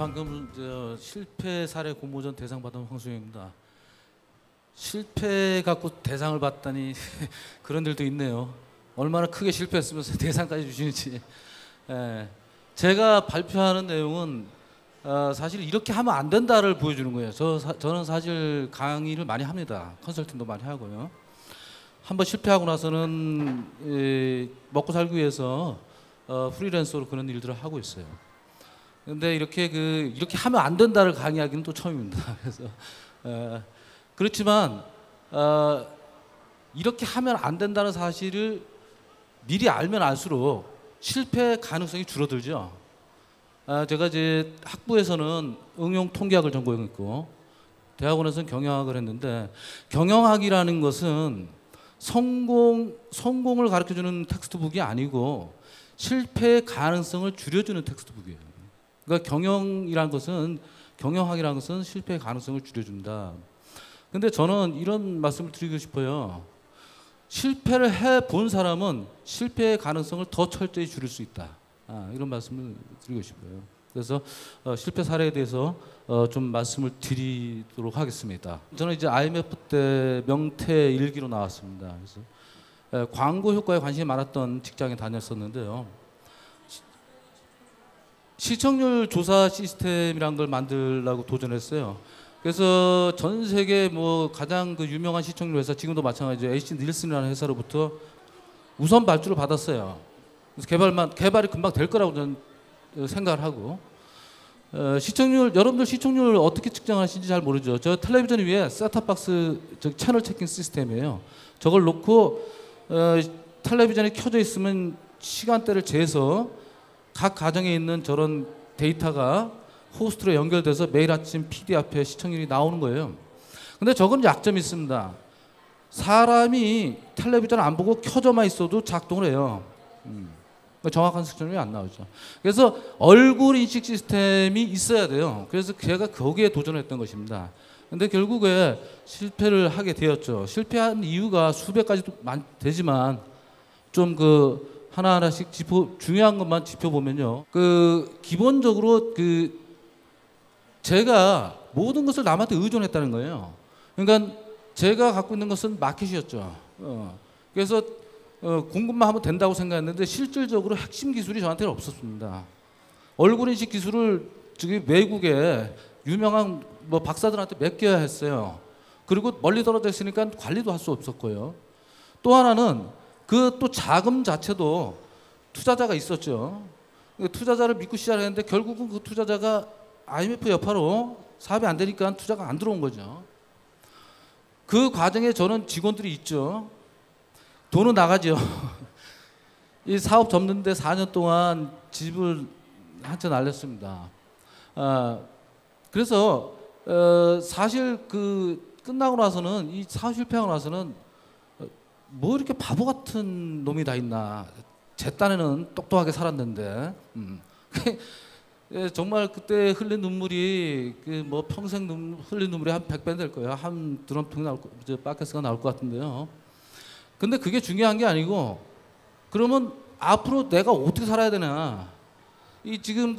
방금 실패 사례 공모전 대상 받은 황수영입니다. 실패 갖고 대상을 받다니 그런 일도 있네요. 얼마나 크게 실패했으면서 대상까지 주시는지. 예. 제가 발표하는 내용은 사실 이렇게 하면 안 된다를 보여주는 거예요. 저는 사실 강의를 많이 합니다. 컨설팅도 많이 하고요. 한번 실패하고 나서는 먹고 살기 위해서 프리랜서로 그런 일들을 하고 있어요. 근데 이렇게 하면 안 된다를 강의하기는 또 처음입니다. 그래서 그렇지만 이렇게 하면 안 된다는 사실을 미리 알면 알수록 실패 가능성이 줄어들죠. 제가 이제 학부에서는 응용 통계학을 전공했고 대학원에서는 경영학을 했는데, 경영학이라는 것은 성공을 가르쳐주는 텍스트북이 아니고 실패의 가능성을 줄여주는 텍스트북이에요. 그러니까 경영학이라는 것은 실패의 가능성을 줄여준다. 근데 저는 이런 말씀을 드리고 싶어요. 실패를 해본 사람은 실패의 가능성을 더 철저히 줄일 수 있다. 이런 말씀을 드리고 싶어요. 그래서 실패 사례에 대해서 좀 말씀을 드리도록 하겠습니다. 저는 이제 IMF 때 명태 일기로 나왔습니다. 그래서 광고 효과에 관심이 많았던 직장에 다녔었는데요. 시청률 조사 시스템이란 걸 만들려고 도전했어요. 그래서 전 세계 가장 유명한 시청률 회사, 지금도 마찬가지죠. AC 닐슨이라는 회사로부터 우선 발주를 받았어요. 그래서 개발이 금방 될 거라고 저는 생각을 하고, 여러분들 시청률 어떻게 측정하시는지 잘 모르죠. 저 텔레비전 위에 셋탑박스 채널 체킹 시스템이에요. 저걸 놓고 텔레비전이 켜져 있으면 시간대를 재서 각 가정에 있는 저런 데이터가 호스트로 연결돼서 매일 아침 PD 앞에 시청률이 나오는 거예요. 근데 저건 약점이 있습니다. 사람이 텔레비전 안 보고 켜져만 있어도 작동을 해요. 정확한 시청률이 안 나오죠. 그래서 얼굴 인식 시스템이 있어야 돼요. 그래서 제가 거기에 도전했던 것입니다. 근데 결국에 실패를 하게 되었죠. 실패한 이유가 수백 가지도 되지만 좀 하나하나씩 중요한 것만 짚어보면요. 기본적으로 제가 모든 것을 남한테 의존했다는 거예요. 그러니까 제가 갖고 있는 것은 마켓이었죠. 그래서 공급만 하면 된다고 생각했는데 실질적으로 핵심 기술이 저한테는 없었습니다. 얼굴 인식 기술을 외국에 유명한 박사들한테 맡겨야 했어요. 그리고 멀리 떨어져 있으니까 관리도 할 수 없었고요. 또 하나는 또 자금 자체도 투자자가 있었죠. 투자자를 믿고 시작을 했는데 결국은 그 투자자가 IMF 여파로 사업이 안 되니까 투자가 안 들어온 거죠. 그 과정에 저는 직원들이 있죠. 돈은 나가죠. 이 사업 접는데 4년 동안 집을 한 채 날렸습니다. 그래서 사실 끝나고 나서는, 이 사업 실패하고 나서는 이렇게 바보 같은 놈이 다 있나. 제 딴에는 똑똑하게 살았는데. 정말 그때 흘린 눈물이 평생 흘린 눈물이 한 100배 될 거예요. 한 드럼통이 바켓스가 나올 것 같은데요. 근데 그게 중요한 게 아니고, 그러면 앞으로 내가 어떻게 살아야 되나. 지금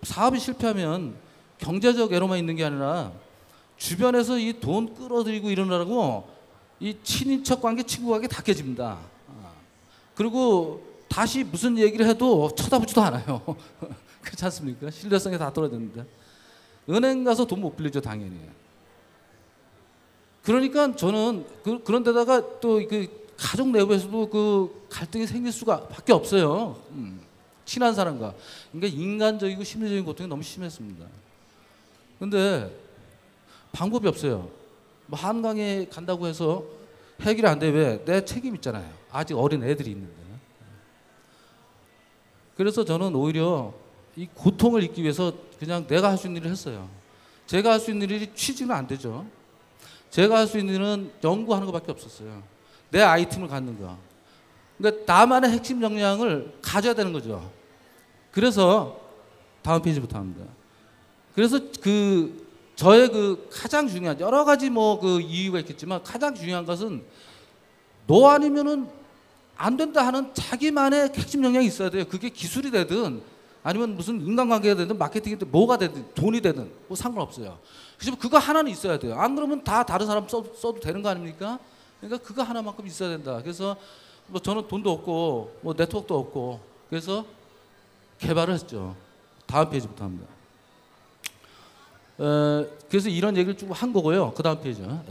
사업이 실패하면 경제적 애로만 있는 게 아니라 주변에서 이 돈 끌어들이고 이러느라고 이 친인척 관계, 친구 관계 다 깨집니다. 그리고 다시 무슨 얘기를 해도 쳐다보지도 않아요. 그렇지 않습니까? 신뢰성이 다 떨어졌는데. 은행 가서 돈 못 빌리죠, 당연히. 그러니까 저는 그런 데다가 또 가족 내부에서도 갈등이 생길 수밖에 없어요. 친한 사람과. 그러니까 인간적이고 심리적인 고통이 너무 심했습니다. 근데 방법이 없어요. 한강에 간다고 해서 해결이 안 돼. 왜? 내 책임 있잖아요. 아직 어린 애들이 있는데. 그래서 저는 오히려 이 고통을 잊기 위해서 그냥 내가 할 수 있는 일을 했어요. 제가 할 수 있는 일이 취직은 안 되죠. 제가 할 수 있는 일은 연구하는 것밖에 없었어요. 내 아이템을 갖는 거. 그러니까 나만의 핵심 역량을 가져야 되는 거죠. 그래서 다음 페이지부터 합니다. 그래서 저의 가장 중요한, 여러 가지 이유가 있겠지만 가장 중요한 것은 너 아니면은 안 된다 하는 자기만의 핵심 역량이 있어야 돼요. 그게 기술이 되든 아니면 무슨 인간관계가 되든 마케팅이 되든 뭐가 되든 돈이 되든 뭐 상관없어요. 그렇지만 그거 하나는 있어야 돼요. 안 그러면 다 다른 사람 써도 되는 거 아닙니까? 그러니까 그거 하나만큼 있어야 된다. 그래서 뭐 저는 돈도 없고 뭐 네트워크도 없고 그래서 개발을 했죠. 다음 페이지부터 합니다. 그래서 이런 얘기를 쭉 한 거고요. 그 다음 페이지요.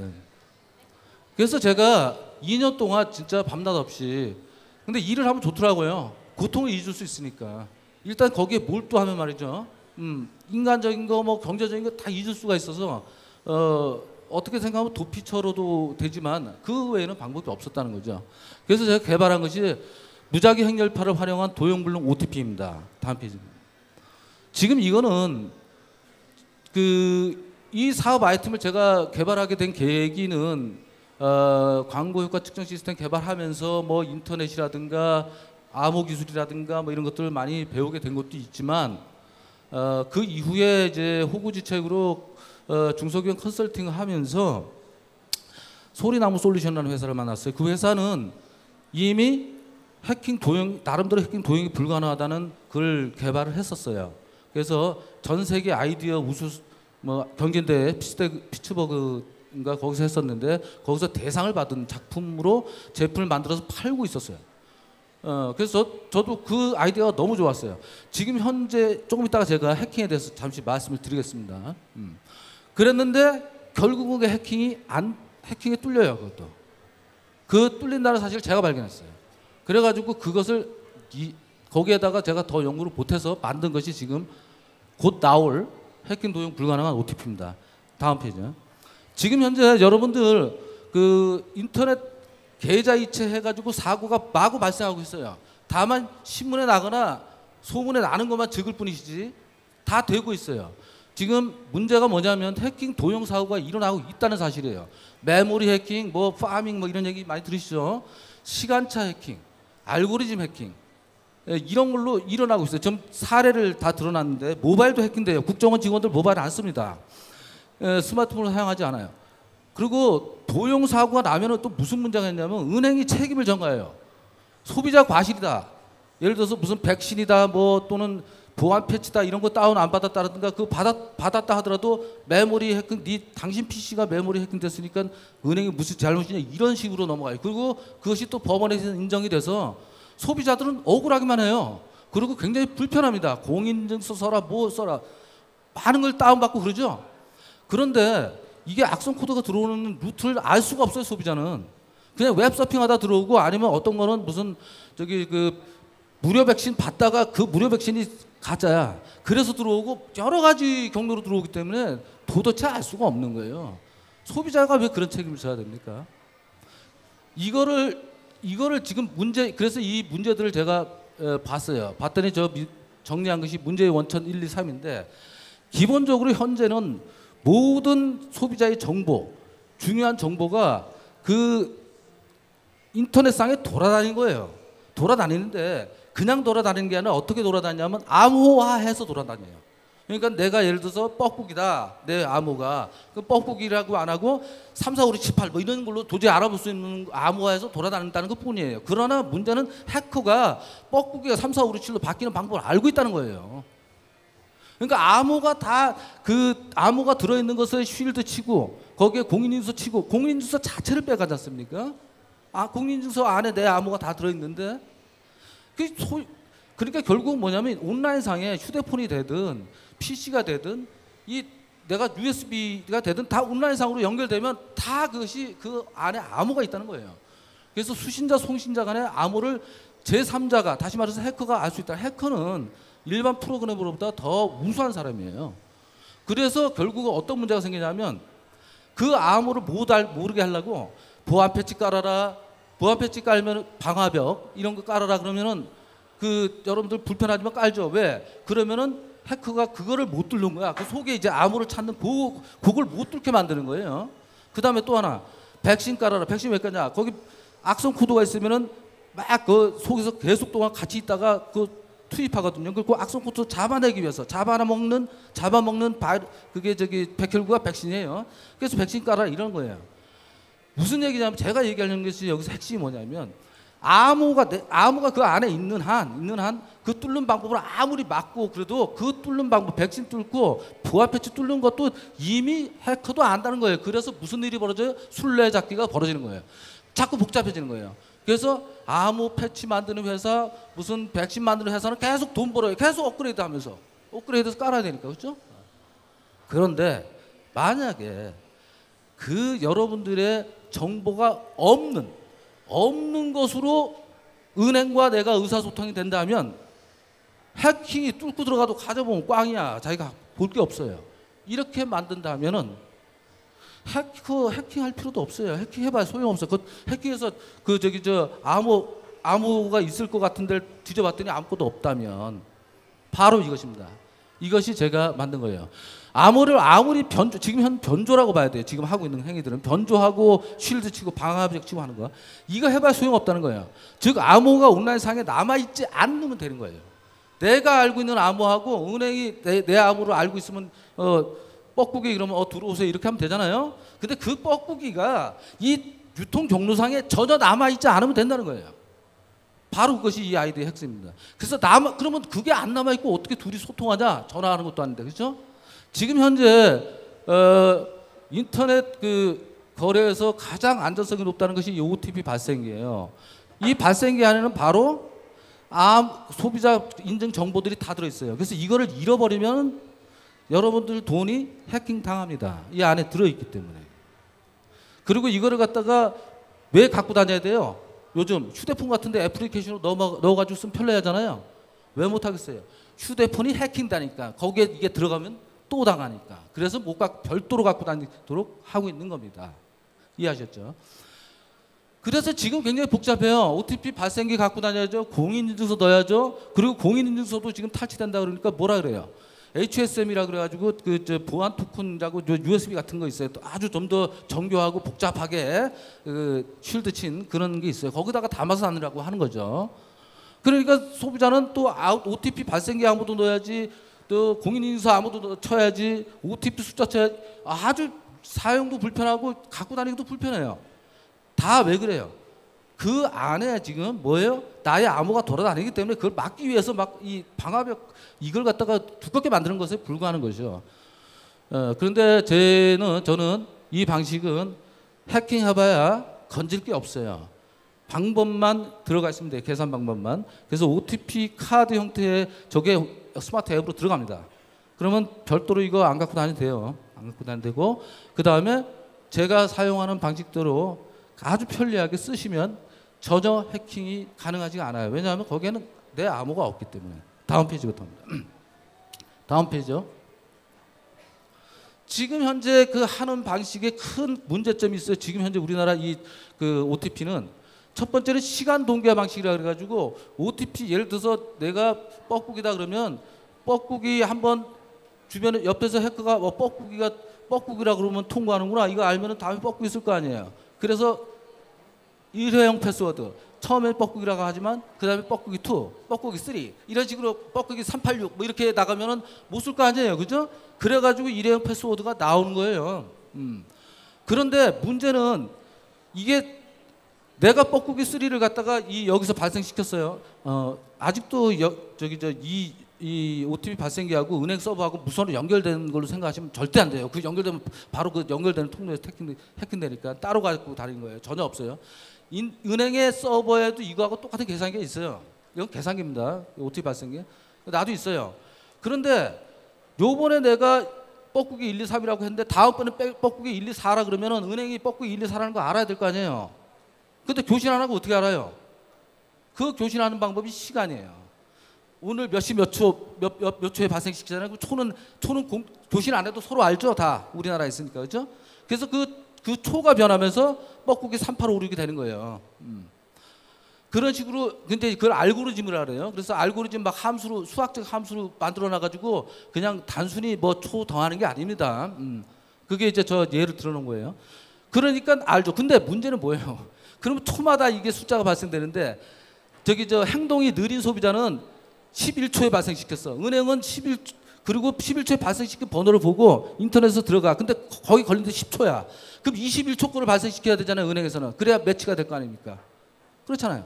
그래서 제가 2년 동안 진짜 밤낮 없이 근데 일을 하면 좋더라고요. 고통을 잊을 수 있으니까. 일단 거기에 몰두하면 말이죠. 인간적인 거 뭐 경제적인 거 다 잊을 수가 있어서 어떻게 생각하면 도피처로도 되지만 그 외에는 방법이 없었다는 거죠. 그래서 제가 개발한 것이 무작위 행렬파를 활용한 도용불능 OTP입니다. 다음 페이지입니다. 지금 이거는 이 사업 아이템을 제가 개발하게 된 계기는 광고 효과 측정 시스템 개발하면서 뭐 인터넷이라든가 암호 기술이라든가 뭐 이런 것들을 많이 배우게 된 것도 있지만 그 이후에 이제 호구지책으로 중소기업 컨설팅을 하면서 소리나무 솔루션이라는 회사를 만났어요. 그 회사는 이미 해킹 도용 나름대로 해킹 도용이 불가능하다는 걸 개발을 했었어요. 그래서 전 세계 아이디어 우수 뭐 경진대회 피츠버그인가 거기서 했었는데 거기서 대상을 받은 작품으로 제품을 만들어서 팔고 있었어요. 그래서 저도 그 아이디어가 너무 좋았어요. 지금 현재 조금 이따가 제가 해킹에 대해서 잠시 말씀을 드리겠습니다. 그랬는데 결국은 그 해킹이 뚫려요. 그것도. 그 뚫린다는 사실을 제가 발견했어요. 그래가지고 그것을 거기에다가 제가 더 연구를 보태서 만든 것이 지금 곧 나올 해킹 도용 불가능한 OTP입니다. 다음 페이지요. 지금 현재 여러분들 그 인터넷 계좌이체 해가지고 사고가 마구 발생하고 있어요. 다만 신문에 나거나 소문에 나는 것만 적을 뿐이지 다 되고 있어요. 지금 문제가 뭐냐면 해킹 도용 사고가 일어나고 있다는 사실이에요. 메모리 해킹, 뭐 파밍 뭐 이런 얘기 많이 들으시죠? 시간차 해킹, 알고리즘 해킹 이런 걸로 일어나고 있어요. 좀 사례를 다 드러났는데 모바일도 해킹돼요. 국정원 직원들 모바일 안 씁니다. 스마트폰을 사용하지 않아요. 그리고 도용 사고가 나면은 또 무슨 문제가 있냐면 은행이 책임을 전가해요. 소비자 과실이다. 예를 들어서 무슨 백신이다 뭐 또는 보안 패치다 이런 거 다운 안 받았다라든가 그 받았다 하더라도 메모리 해킹 당신 PC가 메모리 해킹 됐으니까 은행이 무슨 잘못이냐 이런 식으로 넘어가요. 그리고 그것이 또 법원에서 인정이 돼서 소비자들은 억울하기만 해요. 그리고 굉장히 불편합니다. 공인인증서 써라 뭐 써라 많은 걸 다운받고 그러죠. 그런데 이게 악성 코드가 들어오는 루트를 알 수가 없어요. 소비자는 그냥 웹서핑하다 들어오고 아니면 어떤 거는 무슨 저기 그 무료 백신 받다가 그 무료 백신이 가짜야. 그래서 들어오고 여러 가지 경로로 들어오기 때문에 도대체 알 수가 없는 거예요. 소비자가 왜 그런 책임을 져야 됩니까? 이거를 지금 그래서 이 문제들을 제가 봤어요. 봤더니 정리한 것이 문제의 원천 1, 2, 3인데 기본적으로 현재는 모든 소비자의 정보, 중요한 정보가 그 인터넷상에 돌아다니는 거예요. 돌아다니는데 그냥 돌아다니는 게 아니라 어떻게 돌아다니냐면 암호화해서 돌아다녀요. 그러니까 내가 예를 들어서 뻐꾸기다. 내 암호가 그 뻐꾸기라고 안 하고 3, 4, 5, 6, 7, 8 뭐 이런 걸로 도저히 알아볼 수 있는 암호화해서 돌아다닌다는 것 뿐이에요. 그러나 문제는 해커가 뻐꾸기가 3, 4, 5, 6, 7로 바뀌는 방법을 알고 있다는 거예요. 그러니까 암호가 다 그 암호가 들어있는 것을 쉴드 치고 거기에 공인인증서 치고 공인인증서 자체를 빼가지 않습니까? 공인인증서 안에 내 암호가 다 들어있는데 그러니까 결국 뭐냐면 온라인상에 휴대폰이 되든 PC가 되든 내가 USB가 되든 다 온라인상으로 연결되면 다 그것이 그 안에 암호가 있다는 거예요. 그래서 수신자 송신자 간의 암호를 제3자가 다시 말해서 해커가 알 수 있다. 해커는 일반 프로그래머로보다 더 우수한 사람이에요. 그래서 결국 어떤 문제가 생기냐면 그 암호를 모르게 하려고 보안 패치 깔아라. 보안 패치 깔면 방화벽 이런 거 깔아라 그러면은 여러분들 불편하지만 깔죠. 왜? 그러면은 해커가 그거를 못 뚫는 거야. 그 속에 이제 암호를 찾는 그걸 못 뚫게 만드는 거예요. 그 다음에 또 하나 백신 깔아라. 백신 왜 까냐? 거기 악성 코드가 있으면은 막 그 속에서 계속 동안 같이 있다가 투입하거든요. 그 악성 코드 잡아내기 위해서 잡아먹는 그게 백혈구가 백신이에요. 그래서 백신 깔아라 이런 거예요. 무슨 얘기냐면 제가 얘기하는 것이 여기서 핵심이 뭐냐면 암호가 그 안에 있는 한 그 뚫는 방법을 아무리 막고 그래도 그 뚫는 방법, 백신 뚫고 보안 패치 뚫는 것도 이미 해커도 안다는 거예요. 그래서 무슨 일이 벌어져요? 술래잡기가 벌어지는 거예요. 자꾸 복잡해지는 거예요. 그래서 암호 패치 만드는 회사, 무슨 백신 만드는 회사는 계속 돈 벌어요. 계속 업그레이드 하면서. 업그레이드해서 깔아야 되니까. 그렇죠? 그런데 만약에 그 여러분들의 정보가 없는 것으로 은행과 내가 의사소통이 된다면 해킹이 뚫고 들어가도 가져보면 꽝이야. 자기가 볼 게 없어요. 이렇게 만든다면은 해킹할 필요도 없어요. 해킹해봐야 소용없어. 그 해킹해서 암호가 있을 것 같은 데를 뒤져봤더니 아무것도 없다면 바로 이것입니다. 이것이 제가 만든 거예요. 암호를 아무리 지금 변조라고 봐야 돼요. 지금 하고 있는 행위들은 변조하고 쉴드 치고 방화벽 치고 하는 거. 이거 해봐야 소용없다는 거예요. 즉 암호가 온라인상에 남아있지 않으면 되는 거예요. 내가 알고 있는 암호하고 은행이 내 암호를 알고 있으면 뻐꾸기 그러면 들어오세요 이렇게 하면 되잖아요. 근데 그 뻐꾸기가 이 유통 경로상에 전혀 남아있지 않으면 된다는 거예요. 바로 그것이 이 아이디어의 핵심입니다. 그래서 그러면 그게 안 남아있고 어떻게 둘이 소통하냐? 전화하는 것도 아닌데. 그렇죠? 지금 현재 인터넷 거래에서 가장 안전성이 높다는 것이 이 OTP 발생기예요. 이 발생기 안에는 바로 소비자 인증 정보들이 다 들어있어요. 그래서 이거를 잃어버리면 여러분들 돈이 해킹 당합니다. 이 안에 들어있기 때문에. 그리고 이거를 갖다가 왜 갖고 다녀야 돼요? 요즘 휴대폰 같은데 애플리케이션으로 넣어가지고 쓰면 편리하잖아요. 왜 못하겠어요? 휴대폰이 해킹되니까 거기에 이게 들어가면 또 당하니까. 그래서 별도로 갖고 다니도록 하고 있는 겁니다. 이해하셨죠? 그래서 지금 굉장히 복잡해요. OTP 발생기 갖고 다녀야죠. 공인인증서 넣어야죠. 그리고 공인인증서도 지금 탈취된다 그러니까 뭐라 그래요? HSM이라 그래가지고 보안 토큰이라고 USB 같은 거 있어요. 또 아주 좀 더 정교하고 복잡하게 쉴드 친 그런 게 있어요. 거기다가 담아서 하느라고 하는 거죠. 그러니까 소비자는 또 OTP 발생기 아무도 넣어야지, 또 공인인증서 아무도 쳐야지, OTP 숫자 쳐야지. 아주 사용도 불편하고 갖고 다니기도 불편해요. 다 왜 그래요? 그 안에 지금 뭐예요? 나의 암호가 돌아다니기 때문에 그걸 막기 위해서 막 이 방화벽 이걸 갖다가 두껍게 만드는 것에 불과하는 거죠. 그런데 저는 이 방식은 해킹해봐야 건질 게 없어요. 방법만 들어가 있으면 돼요. 계산 방법만. 그래서 OTP 카드 형태의 저게 스마트 앱으로 들어갑니다. 그러면 별도로 이거 안 갖고 다녀도 돼요. 안 갖고 다녀도 되고, 그 다음에 제가 사용하는 방식대로 아주 편리하게 쓰시면 전혀 해킹이 가능하지가 않아요. 왜냐하면 거기에는 내 암호가 없기 때문에. 다음 페이지부터 합니다. 다음 페이지요. 지금 현재 그 하는 방식에 큰 문제점이 있어요. 지금 현재 우리나라 OTP는 첫 번째는 시간 동기화 방식이라 그래가지고 OTP 예를 들어서 내가 뻐꾸기다 그러면 뻐꾸기 한번 주변에 옆에서 해커가 뻐꾸기라 그러면 통과하는구나. 이거 알면은 다음에 뻐꾸기 쓸 거 아니에요. 그래서 일회용 패스워드. 처음에 뻐꾸기라고 하지만 그 다음에 뻐꾸기 2, 뻐꾸기 3 이런 식으로 뻐꾸기 386 뭐 이렇게 나가면은 못 쓸 거 아니에요. 그죠? 그래가지고 일회용 패스워드가 나오는 거예요. 그런데 문제는 이게 내가 뻐꾸기 3를 갖다가 여기서 발생시켰어요. 아직도 이 OTP 발생기하고 은행 서버하고 무선으로 연결되는 걸로 생각하시면 절대 안 돼요. 그 연결되면 바로 그 연결되는 통로에서 해킹되니까 따로 갖고 다닌 거예요. 전혀 없어요. 은행의 서버에도 이거하고 똑같은 계산기가 있어요. 이건 계산기입니다. OTP 발생기. 나도 있어요. 그런데 요번에 내가 뻐꾸기 1, 2, 3이라고 했는데 다음번에 뻐꾸기 1, 2, 4라 그러면은 은행이 뻐꾸기 1, 2, 4라는 거 알아야 될 거 아니에요. 근데 교신 안 하고 어떻게 알아요? 그 교신하는 방법이 시간이에요. 오늘 몇 시 몇 초에 발생시키잖아요. 그 초는 교신 안 해도 서로 알죠. 다 우리나라에 있으니까. 그렇죠? 그래서 그 초가 변하면서 뻐꾸기 3856이 되는 거예요. 그런 식으로. 근데 그걸 알고리즘을 알아요. 그래서 알고리즘 막 수학적 함수로 만들어 놔가지고 그냥 단순히 뭐 초 더하는 게 아닙니다. 그게 이제 저 예를 들어 놓은 거예요. 그러니까 알죠. 근데 문제는 뭐예요? 그러면 초마다 이게 숫자가 발생되는데 행동이 느린 소비자는 11초에 발생시켰어. 은행은 그리고 11초에 발생시킨 번호를 보고 인터넷에서 들어가. 근데 거기 걸리는데 10초야. 그럼 21초 거를 발생시켜야 되잖아요. 은행에서는. 그래야 매치가 될 거 아닙니까? 그렇잖아요.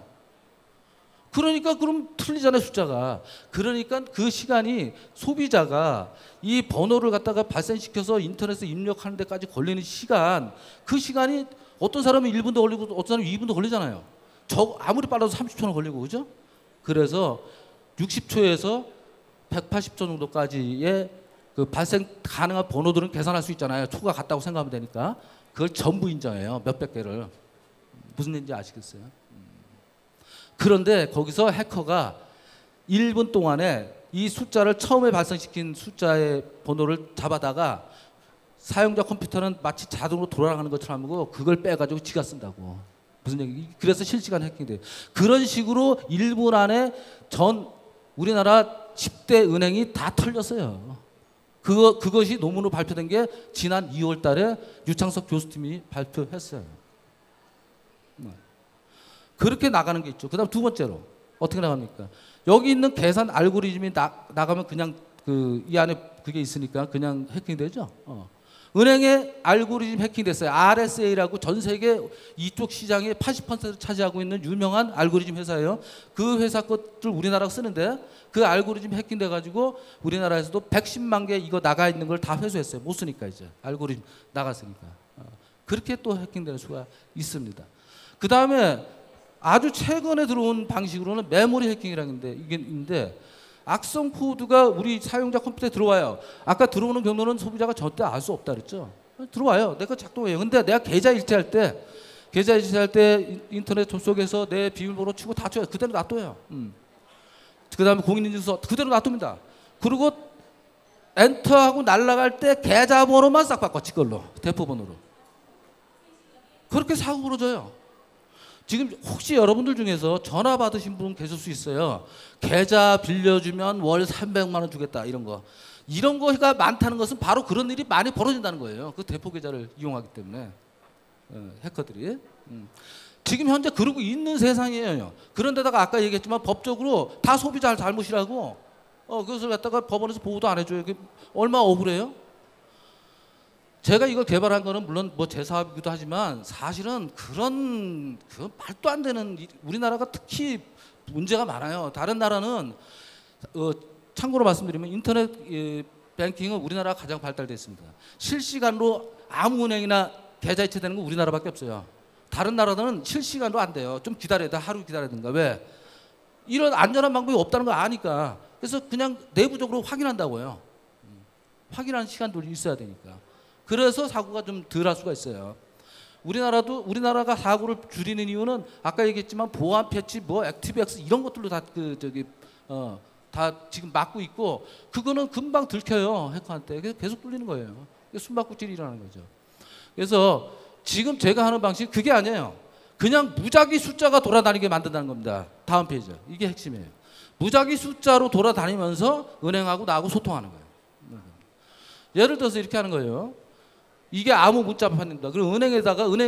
그러니까 그럼 틀리잖아요, 숫자가. 그러니까 그 시간이 소비자가 이 번호를 갖다가 발생시켜서 인터넷에 입력하는 데까지 걸리는 시간, 그 시간이 어떤 사람은 1분도 걸리고 어떤 사람은 2분도 걸리잖아요. 아무리 빨라도 30초는 걸리고, 그죠? 그래서 60초에서 180초 정도까지의 그 발생 가능한 번호들은 계산할 수 있잖아요. 초가 같다고 생각하면 되니까. 그걸 전부 인정해요. 몇백 개를. 무슨 얘기인지 아시겠어요? 그런데 거기서 해커가 1분 동안에 이 숫자를 처음에 발생시킨 숫자의 번호를 잡아다가 사용자 컴퓨터는 마치 자동으로 돌아가는 것처럼 하고 그걸 빼가지고 지가 쓴다고. 무슨 얘기? 그래서 실시간 해킹이 돼요. 그런 식으로 1분 안에 전 우리나라 10대 은행이 다 털렸어요. 그것이 논문으로 발표된 게 지난 2월 달에 유창석 교수팀이 발표했어요. 그렇게 나가는 게 있죠. 그 다음 두 번째로 어떻게 나갑니까? 여기 있는 계산 알고리즘이 나가면 그냥 이 안에 그게 있으니까 그냥 해킹이 되죠. 은행의 알고리즘 해킹이 됐어요. RSA라고 전 세계 이쪽 시장의 80%를 차지하고 있는 유명한 알고리즘 회사예요. 그 회사 것들 우리나라가 쓰는데 그 알고리즘 해킹돼 가지고 우리나라에서도 110만 개 이거 나가 있는 걸 다 회수했어요. 못 쓰니까 이제 알고리즘 나갔으니까. 그렇게 또 해킹되는 수가 있습니다. 그 다음에 아주 최근에 들어온 방식으로는 메모리 해킹이라는 게 있는데 악성 코드가 우리 사용자 컴퓨터에 들어와요. 아까 들어오는 경로는 소비자가 절대 알 수 없다 그랬죠. 들어와요. 내가 작동해요. 근데 내가 계좌 일치할 때 인터넷 접속해서 내 비밀번호 치고 다 줘요. 그대로 놔둬요. 그 다음에 공인인증서 그대로 놔둡니다. 그리고 엔터하고 날아갈 때 계좌번호만 싹 바꿔 지걸로 대포번호로. 그렇게 사고 벌어져요. 지금 혹시 여러분들 중에서 전화 받으신 분 계실 수 있어요. 계좌 빌려주면 월 300만 원 주겠다 이런 거. 이런 거가 많다는 것은 바로 그런 일이 많이 벌어진다는 거예요. 그 대포 계좌를 이용하기 때문에 해커들이. 지금 현재 그러고 있는 세상이에요. 그런데다가 아까 얘기했지만 법적으로 다 소비자 잘못이라고 그것을 갖다가 법원에서 보호도 안 해줘요. 얼마나 억울해요? 제가 이거 개발한 거는 물론 뭐 제 사업이기도 하지만 사실은 그런 말도 안 되는 우리나라가 특히 문제가 많아요. 다른 나라는 참고로 말씀드리면 인터넷 뱅킹은 우리나라가 가장 발달되어 있습니다. 실시간으로 아무 은행이나 계좌 이체되는 건 우리나라밖에 없어요. 다른 나라들은 실시간도 안 돼요. 좀 기다려야 돼. 하루 기다려야 된가. 왜? 이런 안전한 방법이 없다는 걸 아니까. 그래서 그냥 내부적으로 확인한다고요. 확인하는 시간도 있어야 되니까. 그래서 사고가 좀 덜 할 수가 있어요. 우리나라가 사고를 줄이는 이유는 아까 얘기했지만 보안 패치, 뭐 액티브엑스 이런 것들로 다 다 지금 막고 있고 그거는 금방 들켜요 해커한테. 그래서 계속 뚫리는 거예요. 숨바꼭질이 일어나는 거죠. 그래서 지금 제가 하는 방식은 그게 아니에요. 그냥 무작위 숫자가 돌아다니게 만든다는 겁니다. 다음 페이지. 이게 핵심이에요. 무작위 숫자로 돌아다니면서 은행하고 나하고 소통하는 거예요. 예를 들어서 이렇게 하는 거예요. 이게 암호 문자판입니다. 그럼 은행에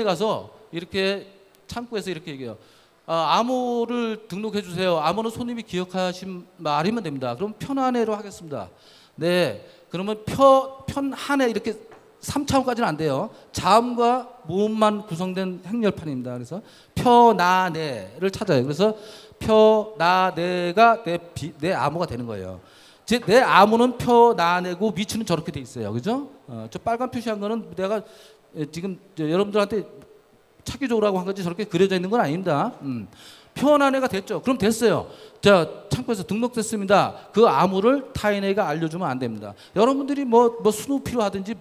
가서 이렇게 창구에서 이렇게 얘기해요. 암호를 등록해 주세요. 암호는 손님이 기억하신 말이면 됩니다. 그럼 편한해로 하겠습니다. 네. 그러면 편한해 이렇게 3차원까지는 안 돼요. 자음과 모음만 구성된 행렬판입니다. 그래서 편한해를 찾아요. 그래서 편한해가 내 암호가 되는 거예요. 내 암호는 편안해고 미추는 저렇게 돼 있어요. 그죠? 저 빨간 표시한 거는 내가 지금 여러분들한테 찾기 좋으라고 한 거지 저렇게 그려져 있는 건 아닙니다. 편안해가 됐죠. 그럼 됐어요. 자, 창구에서 등록됐습니다. 그 암호를 타인에게 알려주면 안 됩니다. 여러분들이 뭐 스누피로 하든지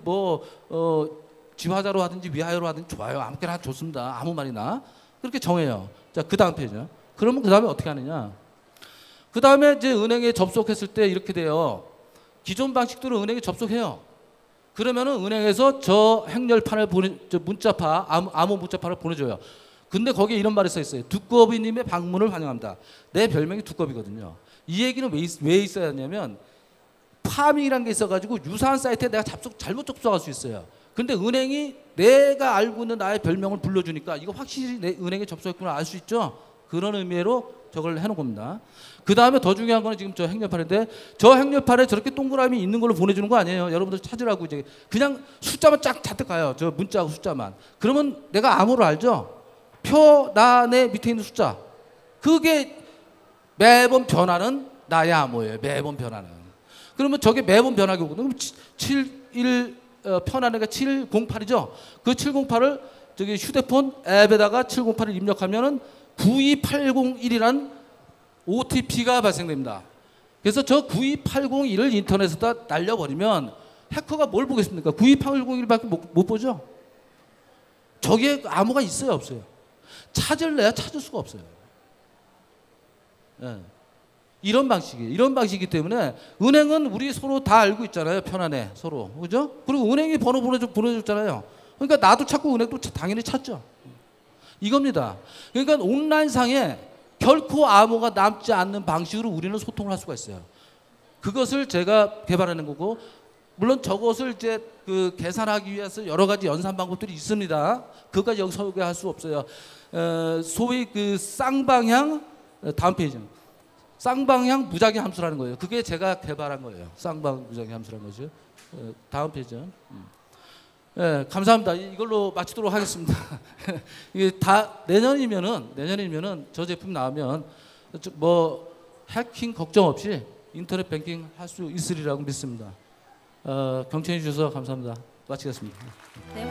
지화자로 하든지 위하여로 하든지 좋아요. 아무거나 좋습니다. 아무 말이나. 그렇게 정해요. 자, 그 다음 페이지요. 그러면 그 다음에 어떻게 하느냐. 그 다음에 이제 은행에 접속했을 때 이렇게 돼요. 기존 방식대로 은행에 접속해요. 그러면은 은행에서 저 행렬판을 문자파, 암호 문자파를 보내줘요. 근데 거기에 이런 말이 써 있어요. 두꺼비님의 방문을 환영합니다. 내 별명이 두꺼비거든요. 이 얘기는 왜 있어야 하냐면 파밍이라는 게 있어가지고 유사한 사이트에 내가 잘못 접속할 수 있어요. 근데 은행이 내가 알고 있는 나의 별명을 불러주니까 이거 확실히 내 은행에 접속했구나 알 수 있죠. 그런 의미로 저걸 해놓은 겁니다. 그 다음에 더 중요한 거는 지금 저 행렬판인데 저 행렬판에 저렇게 동그라미 있는 걸로 보내주는 거 아니에요. 여러분들 찾으라고 이제 그냥 숫자만 쫙 잔뜩 가요. 저 문자하고 숫자만. 그러면 내가 암호를 알죠. 편안해 밑에 있는 숫자. 그게 매번 변하는 나의 암호예요. 매번 변하는. 그러면 저게 매번 변하게 오거든요. 그럼 71 편안해가 708이죠. 그 708을 저기 휴대폰 앱에다가 708을 입력하면은 92801이라는 OTP가 발생됩니다. 그래서 저 92801을 인터넷에다 날려버리면 해커가 뭘 보겠습니까? 92801밖에 못 보죠. 저기에 암호가 있어요, 없어요? 찾을래야 찾을 수가 없어요. 예. 이런 방식이에요. 이런 방식이기 때문에 은행은 우리 서로 다 알고 있잖아요. 편안해 서로, 그죠? 그리고 은행이 번호 보내줬잖아요. 그러니까 나도 찾고 은행도 당연히 찾죠. 이겁니다. 그러니까 온라인상에 결코 암호가 남지 않는 방식으로 우리는 소통을 할 수가 있어요. 그것을 제가 개발해낸 거고, 물론 저것을 이제 그 계산하기 위해서 여러 가지 연산 방법들이 있습니다. 그것까지 여기 소개할 수 없어요. 소위 그 쌍방향, 다음 페이지. 쌍방향 무작위 함수라는 거예요. 그게 제가 개발한 거예요. 쌍방향 무작위 함수라는 거죠. 다음 페이지. 네, 감사합니다. 이걸로 마치도록 하겠습니다. 이게 다 내년이면은 저 제품 나오면 뭐 해킹 걱정 없이 인터넷 뱅킹 할 수 있으리라고 믿습니다. 경청해 주셔서 감사합니다. 마치겠습니다. 네,